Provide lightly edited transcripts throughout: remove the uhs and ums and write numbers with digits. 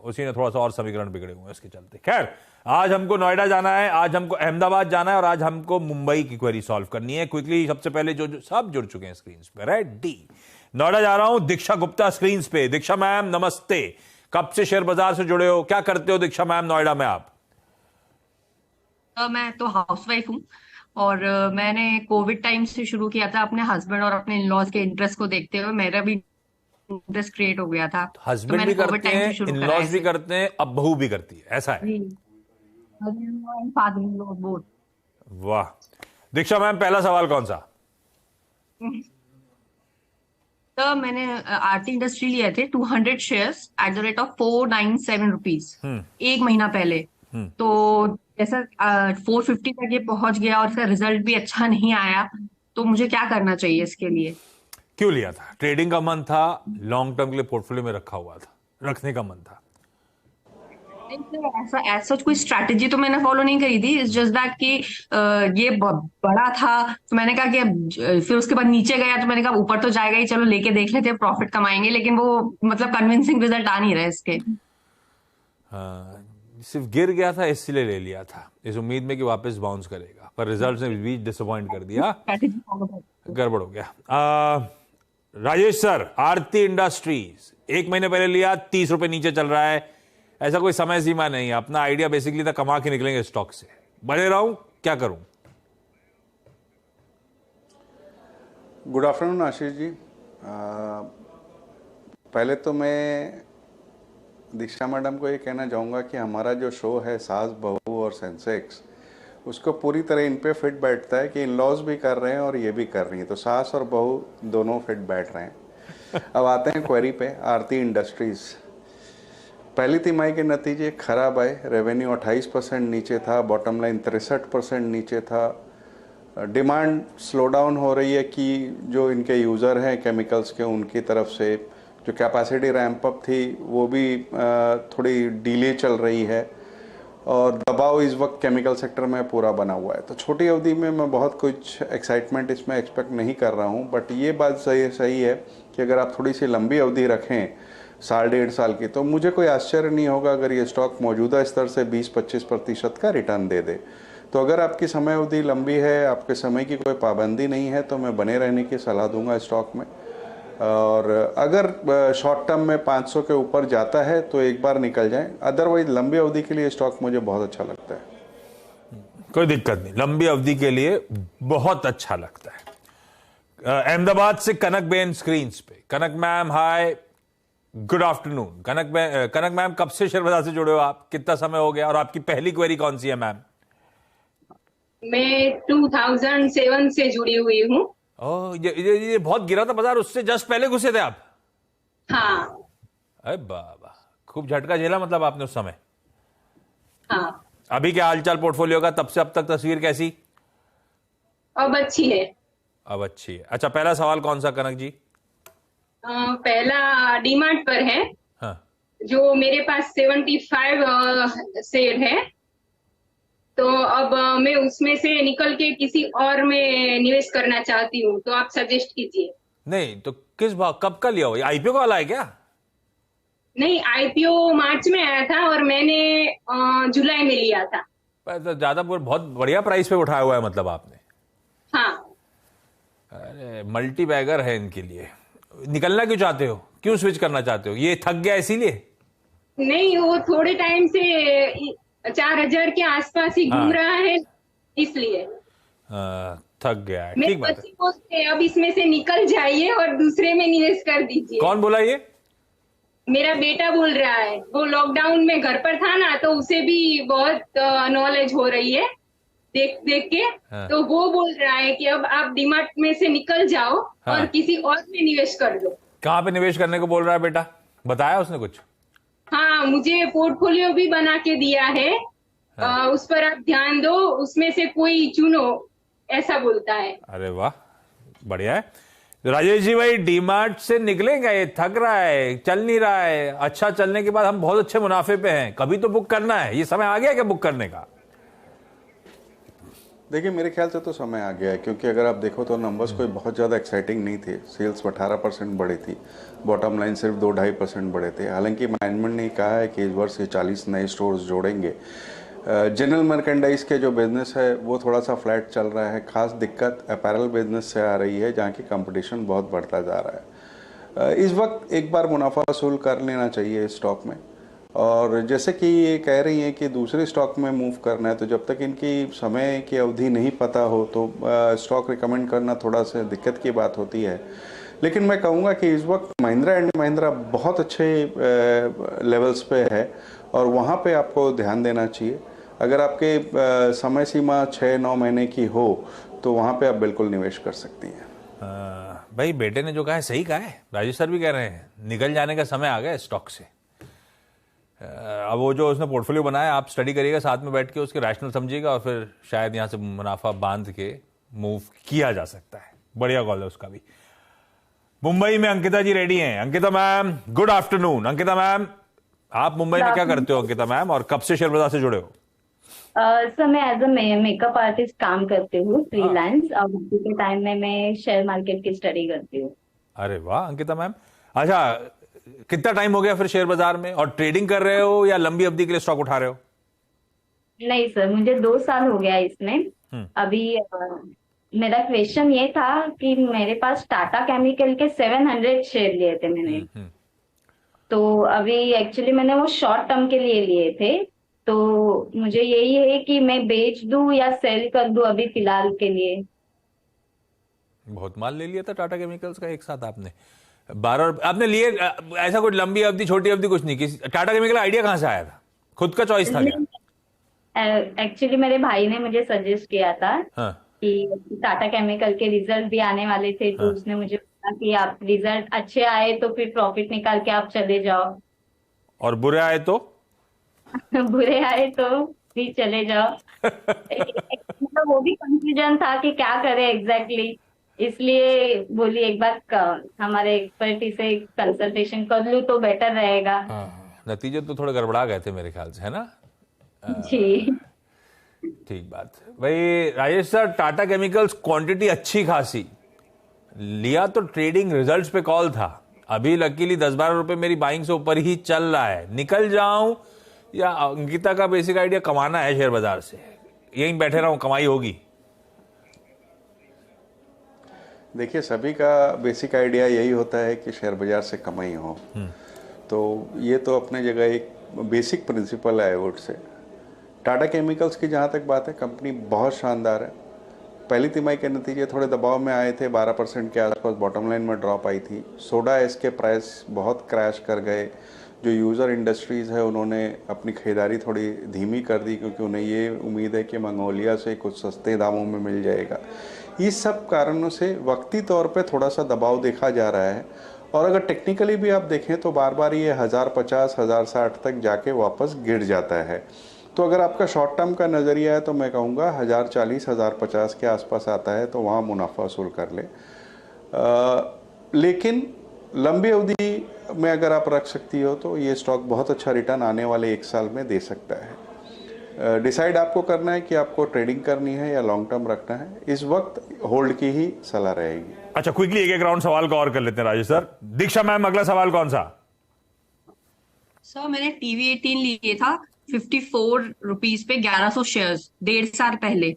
उसी ने थोड़ा सा और समीकरण बिगड़े हुए हैं इसके चलते। खैर, आज हमको नोएडा जाना है, आज हमको अहमदाबाद जाना है और आज हमको मुंबई की क्वेरी सॉल्व करनी है क्विकली। सबसे पहले जो सब जुड़ चुके हैं स्क्रीन पे, रेडी। नोएडा जा रहा हूं, दीक्षा गुप्ता स्क्रीन पे। दीक्षा मैम नमस्ते, कब से शेयर बाजार से जुड़े हो, क्या करते हो दीक्षा मैम नोएडा में आप? मैं तो हाउसवाइफ हूँ और मैंने कोविड टाइम से शुरू किया था। अपने हस्बैंड और अपने इन लॉज के इंटरेस्ट को देखते हुए मेरा भी इंटरेस्ट क्रिएट हो गया था। तो हस्बैंड मैंने भी कोविड करते टाइम हैं, से शुरू इन करा लॉज भी ऐसे। करते हैं, अब बहू भी करती है, ऐसा है? जी, फादर इन लॉ बोथ। वाह। दीक्षा मैम, पहला सवाल कौन सा? तो मैंने आरती इंडस्ट्री लिए थे 200 shares at the rate of 497 rupees एक महीना पहले। तो जैसा 450 तक ये पहुंच गया और इसका रिजल्ट भी अच्छा नहीं आया, तो मुझे क्या करना चाहिए इसके लिए? क्यों लिया था? ट्रेडिंग का मन था, लॉन्ग टर्म के लिए पोर्टफोलियो में रखा हुआ था, रखने का मन था? नहीं सर, ऐसा ऐसा कोई स्ट्रैटेजी तो मैंने फॉलो नहीं करी थी। इट्स जस्ट दैट कि ये बड़ा था तो मैंने कहा कि फिर उसके बाद नीचे गया तो मैंने कहा ऊपर तो जाएगा ही, चलो लेके देख लेते हैं, प्रॉफिट कमाएंगे। लेकिन वो मतलब कन्विंसिंग रिजल्ट आ नहीं रहे इसके। हाँ, सिर्फ गिर गया था इसलिए ले लिया था, इस उम्मीद में कि वापस बाउंस करेगा, पर रिजल्ट ने भी डिसअपॉइंट कर दिया, स्ट्रैटेजी फॉलो कर। गड़बड़ हो गया। राजेश सर, आरती इंडस्ट्रीज एक महीने पहले लिया, 30 रुपए नीचे चल रहा है, ऐसा कोई समय सीमा नहीं है, अपना आइडिया बेसिकली था कमा के निकलेंगे स्टॉक से, बने रहूं क्या करूं? Good afternoon Ashish ji. पहले तो मैं दीक्षा मैडम को ये कहना चाहूँगा कि हमारा जो शो है सास बहू और सेंसेक्स, उसको पूरी तरह इन पे फिट बैठता है कि इन लॉज भी कर रहे हैं और ये भी कर रही हैं, तो सास और बहू दोनों फिट बैठ रहे हैं। अब आते हैं क्वेरी पे। आरती इंडस्ट्रीज़ पहली तिमाही के नतीजे खराब आए, रेवेन्यू 28% नीचे था, बॉटम लाइन 63% नीचे था। डिमांड स्लो डाउन हो रही है कि जो इनके यूज़र हैं केमिकल्स के, उनकी तरफ से जो कैपेसिटी रैंप अप थी वो भी थोड़ी डिले चल रही है और दबाव इस वक्त केमिकल सेक्टर में पूरा बना हुआ है। तो छोटी अवधि में मैं बहुत कुछ एक्साइटमेंट इसमें एक्सपेक्ट नहीं कर रहा हूँ, बट ये बात सही है कि अगर आप थोड़ी सी लंबी अवधि रखें, साल डेढ़ साल की, तो मुझे कोई आश्चर्य नहीं होगा अगर ये स्टॉक मौजूदा स्तर से 20-25% का रिटर्न दे दे। तो अगर आपकी समय अवधि लंबी है, आपके समय की कोई पाबंदी नहीं है, तो मैं बने रहने की सलाह दूंगा स्टॉक में। और अगर शॉर्ट टर्म में 500 के ऊपर जाता है तो एक बार निकल जाए, अदरवाइज लंबी अवधि के लिए स्टॉक मुझे बहुत अच्छा लगता है। कोई दिक्कत नहीं, लंबी अवधि के लिए बहुत अच्छा लगता है। अहमदाबाद से कनक बेन स्क्रीन पे। कनक मैम हाय, गुड आफ्टरनून। कनक मैम, कब से शेयर बाजार से जुड़े हो आप, कितना समय हो गया और आपकी पहली क्वेरी कौन सी है मैम? मैं 2007 से जुड़ी हुई हूँ। ओह, ये बहुत गिरा था बाजार, उससे जस्ट पहले घुसे थे आप? हाँ। अरे बाबा, खूब झटका झेला मतलब आपने उस समय। हाँ, अभी क्या हालचाल पोर्टफोलियो का, तब से अब तक तस्वीर कैसी? अब अच्छी है। अब अच्छी है। अच्छा, पहला सवाल कौन सा कनक जी? पहला डीमार्ट पर है। हाँ, जो मेरे पास 75 शेयर है, तो अब मैं उसमें से निकल के किसी और में निवेश करना चाहती हूँ, तो आप सजेस्ट कीजिए। नहीं तो किस भाव, कब का लिया हो, आईपीओ का वाला है क्या? नहीं, आईपीओ मार्च में आया था और मैंने जुलाई में लिया था। तो ज्यादा बहुत बढ़िया प्राइस पे उठाया हुआ है मतलब आपने। हाँ। अरे मल्टी बैगर है इनके लिए। निकलना क्यों चाहते हो, क्यों स्विच करना चाहते हो, ये थक गया इसीलिए? नहीं, वो थोड़े टाइम से 4000 के आसपास ही घूम रहा है, इसलिए थक गया है। मेरे ठीक बात बच्चे को अब इसमें से निकल जाइए और दूसरे में निवेश कर दीजिए। कौन बोला ये? मेरा बेटा बोल रहा है, वो लॉकडाउन में घर पर था ना, तो उसे भी बहुत नॉलेज हो रही है देख देख के। हाँ। तो वो बोल रहा है कि अब आप डीमार्ट में से निकल जाओ हाँ। और किसी और में निवेश कर दो। कहां पे निवेश करने को बोल रहा है बेटा, बताया उसने कुछ? हाँ, मुझे पोर्टफोलियो भी बना के दिया है। हाँ। उस पर आप ध्यान दो, उसमें से कोई चुनो, ऐसा बोलता है। अरे वाह, बढ़िया है। तो राजेश जी भाई, डीमार्ट से निकलेगा, ये थक रहा है, चल नहीं रहा है, अच्छा चलने के बाद हम बहुत अच्छे मुनाफे पे हैं, कभी तो बुक करना है, ये समय आ गया क्या बुक करने का? देखिए मेरे ख्याल से तो समय आ गया है, क्योंकि अगर आप देखो तो नंबर्स कोई बहुत ज़्यादा एक्साइटिंग नहीं थे। सेल्स 18% बढ़ी थी, बॉटम लाइन सिर्फ 2-2.5% बढ़े थे। हालांकि मैनेजमेंट ने कहा है कि इस वर्ष ये 40 नए स्टोर्स जोड़ेंगे। जनरल मर्केंडाइज के जो बिजनेस है वो थोड़ा सा फ्लैट चल रहा है। खास दिक्कत अपैरल बिजनेस से आ रही है, जहाँ की कंपटीशन बहुत बढ़ता जा रहा है। इस वक्त एक बार मुनाफा वसूल कर लेना चाहिए इस स्टॉक में। और जैसे कि ये कह रही हैं कि दूसरे स्टॉक में मूव करना है, तो जब तक इनकी समय की अवधि नहीं पता हो तो स्टॉक रिकमेंड करना थोड़ा सा दिक्कत की बात होती है। लेकिन मैं कहूँगा कि इस वक्त महिंद्रा एंड महिंद्रा बहुत अच्छे लेवल्स पे है और वहाँ पे आपको ध्यान देना चाहिए। अगर आपके समय सीमा 6-9 महीने की हो तो वहाँ पे आप बिल्कुल निवेश कर सकती हैं। भाई बेटे ने जो कहा है सही कहा है, राजेश सर भी कह रहे हैं निकल जाने का समय आ गया स्टॉक से। अब वो जो उसने पोर्टफोलियो बनाया आप स्टडी करिएगा साथ में बैठ के, उसके रैशनल समझिएगा और फिर शायद यहाँ से मुनाफा बांध के मूव किया जा सकता है। बढ़िया कॉल है उसका भी। मुंबई में अंकिता जी रेडी हैं। Ankita ma'am good afternoon. Ankita ma'am आप मुंबई में क्या करते हो अंकिता मैम, और कब से शेयर बाजार से जुड़े हो? सर मैं एज अ मेकअप आर्टिस्ट काम करती हूँ फ्रीलांस, और बाकी के टाइम में मैं शेयर मार्केट की स्टडी करती हूँ। अरे वाह अंकिता मैम। अच्छा कितना टाइम हो गया फिर शेयर बाजार में, और ट्रेडिंग कर रहे हो या लंबी अवधि के लिए स्टॉक उठा रहे हो? नहीं सर, मुझे 2 साल हो गया इसमें। अभी मेरा क्वेश्चन ये था कि मेरे पास टाटा केमिकल के 700 शेयर लिए थे मैंने। तो अभी एक्चुअली मैंने वो शॉर्ट टर्म के लिए लिए थे, तो मुझे यही है कि मैं बेच दूं या सेल कर दूं अभी फिलहाल के लिए। बहुत माल ले लिया था टाटा केमिकल्स का एक साथ आपने। 12 आपने लिए, ऐसा कोई लंबी अवधि छोटी अवधि कुछ नहीं। किसी टाटा केमिकल आइडिया कहां से आया था? खुद का चॉइस था क्या? एक्चुअली मेरे भाई ने मुझे सजेस्ट किया था। हाँ। कि टाटा केमिकल के रिजल्ट भी आने वाले थे, तो उसने मुझे बोला कि आप रिजल्ट अच्छे आए तो फिर प्रॉफिट निकाल के आप चले जाओ, और बुरे आए तो बुरे आए तो भी चले जाओ। मतलब वो भी कंफ्यूजन था कि क्या करे एग्जैक्टली, इसलिए बोली एक बार हमारे एक्सपर्टी से कंसल्टेशन कर लूं तो बेटर रहेगा। नतीजे तो थोड़े गड़बड़ा गए थे मेरे ख्याल से, है ना? जी ठीक बात भाई। Rajesh sir Tata chemicals quantity अच्छी खासी लिया तो ट्रेडिंग रिजल्ट्स पे कॉल था। अभी लकीली 10-12 रुपए मेरी बाइंग से ऊपर ही चल रहा है। निकल जाऊं या अंकिता का बेसिक आइडिया कमाना है शेयर बाजार से, यहीं बैठे रहूं कमाई होगी? देखिए सभी का बेसिक आइडिया यही होता है कि शेयर बाजार से कमाई हो, तो ये तो अपने जगह एक बेसिक प्रिंसिपल है। I would say Tata chemicals की जहाँ तक बात है, कंपनी बहुत शानदार है। पहली तिमाही के नतीजे थोड़े दबाव में आए थे, 12% के आसपास बॉटम लाइन में ड्रॉप आई थी। सोडा इसके प्राइस बहुत क्रैश कर गए। जो यूज़र इंडस्ट्रीज़ है उन्होंने अपनी खरीदारी थोड़ी धीमी कर दी, क्योंकि उन्हें ये उम्मीद है कि मंगोलिया से कुछ सस्ते दामों में मिल जाएगा। इस सब कारणों से वक्ती तौर पे थोड़ा सा दबाव देखा जा रहा है। और अगर टेक्निकली भी आप देखें तो बार बार ये 1050, 1060 तक जाके वापस गिर जाता है। तो अगर आपका शॉर्ट टर्म का नज़रिया है तो मैं कहूँगा 1040, 1050 के आसपास आता है तो वहाँ मुनाफा वसूल कर ले। लेकिन लंबी अवधि में अगर आप रख सकती हो तो ये स्टॉक बहुत अच्छा रिटर्न आने वाले 1 साल में दे सकता है। डिसाइड आपको करना है कि आपको ट्रेडिंग करनी है या लॉन्ग टर्म रखना है। इस वक्त होल्ड की ही सलाह रहेगी। अच्छा क्विकली एक राउंड सवाल का और कर लेते हैं राजेश सर। दीक्षा मैम अगला सवाल कौन सा? सर मैंने टीवी 18 लिए था 54 रुपीज पे 1100 शेयर्स 1.5 साल पहले।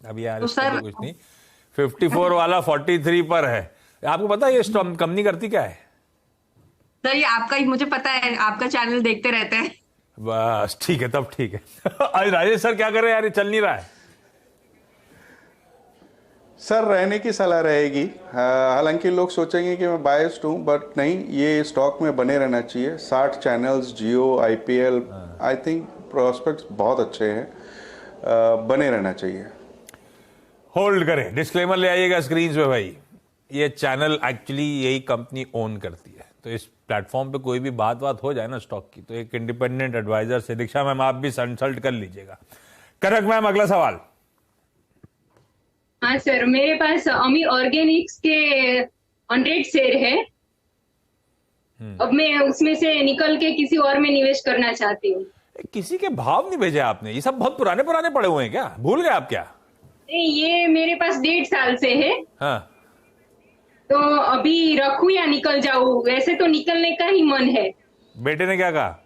अब यार तो इसका सर तो कुछ नहीं, 54 वाला 43 पर है। आपको पता है ये कंपनी करती क्या है? सर ये आपका ही, मुझे पता है, आपका चैनल देखते रहते हैं। बस ठीक है, तब ठीक है। आज राजेश सर क्या कर रहे हैं यार, ये चल नहीं रहा है। सर रहने की सलाह रहेगी। हालांकि लोग सोचेंगे कि मैं बायस्ड हूँ, बट नहीं, ये स्टॉक में बने रहना चाहिए। 60 channels, Jio, IPL, I think prospects बहुत अच्छे हैं, बने रहना चाहिए। होल्ड करें, डिस्क्लेमर ले आइएगा स्क्रीन पे भाई। ये चैनल एक्चुअली यही कंपनी ओन करती है, तो इस प्लेटफॉर्म पे कोई भी बात हो जाए ना स्टॉक की, तो एक इंडिपेंडेंट एडवाइजर से, दीक्षा मैम आप भी कंसल्ट कर लीजिएगा। कनक मैम अगला सवाल। हाँ सर, मेरे पास अमी ऑर्गेनिक्स के 100 शेयर है। अब मैं उसमें से निकल के किसी और में निवेश करना चाहती हूँ। किसी के भाव नहीं भेजे आपने, ये सब बहुत पुराने पुराने पड़े हुए हैं क्या, भूल गए आप क्या? नहीं, ये मेरे पास 1.5 साल से है। हाँ, तो अभी रखूं या निकल जाऊं? वैसे तो निकलने का ही मन है। बेटे ने क्या कहा?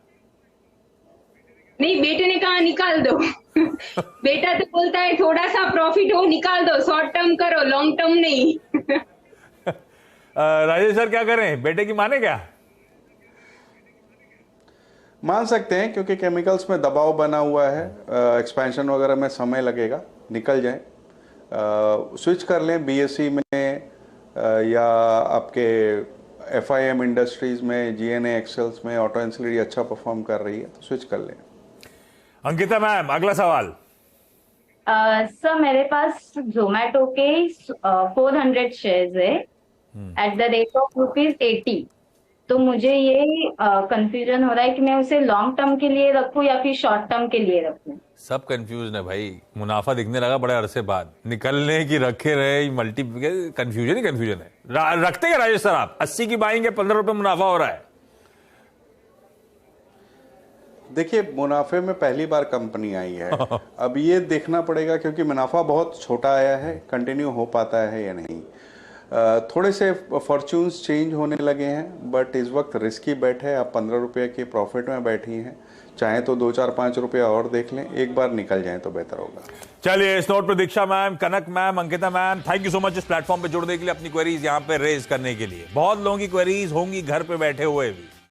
नहीं, बेटे ने कहा निकाल दो। बेटा तो बोलता है थोड़ा सा प्रॉफिट हो निकाल दो, शॉर्ट टर्म करो, लॉन्ग टर्म नहीं। राजेश सर क्या करें, बेटे की माने क्या? मान सकते हैं, क्योंकि केमिकल्स में दबाव बना हुआ है, एक्सपेंशन वगैरह में समय लगेगा, निकल जाएं। स्विच कर लें बीएसई में, या आपके एफआईएम इंडस्ट्रीज में, जीएनए एक्सेल्स में ऑटो एंसिलरी अच्छा परफॉर्म कर रही है तो स्विच कर लें। अंकिता मैम, अगला सवाल। सर मेरे पास जोमेटो के 400 शेयर्स है एट द रेट ऑफ ₹80। तो मुझे ये कंफ्यूजन हो रहा है कि मैं उसे लॉन्ग टर्म के लिए रखूं या फिर शॉर्ट टर्म के लिए रखूं। सब कंफ्यूजन है भाई, मुनाफा दिखने लगा बड़े अरसे बाद, निकलने की रखे रहे, मल्टी कंफ्यूजन ही कंफ्यूजन है। रखते हैं राजेश सर आप? 80 की बाइंग है, 15 रुपए मुनाफा हो रहा है। देखिए, मुनाफे में पहली बार कंपनी आई है। अब ये देखना पड़ेगा, क्योंकि मुनाफा बहुत छोटा आया है, कंटिन्यू हो पाता है या नहीं। थोड़े से फॉर्च्यून्स चेंज होने लगे हैं, बट इस वक्त रिस्की बेट है। आप 15 रुपये के प्रॉफिट में बैठी हैं, चाहे तो 2, 4, 5 रुपया और देख लें, एक बार निकल जाए तो बेहतर होगा। चलिए, इस नोट पर Diksha ma'am, Kanak ma'am, Ankita ma'am, thank you so much इस प्लेटफॉर्म पे जुड़ने के लिए, अपनी क्वेरीज यहाँ पे रेज करने के लिए। बहुत लोगों की क्वेरीज होंगी घर पे बैठे हुए भी।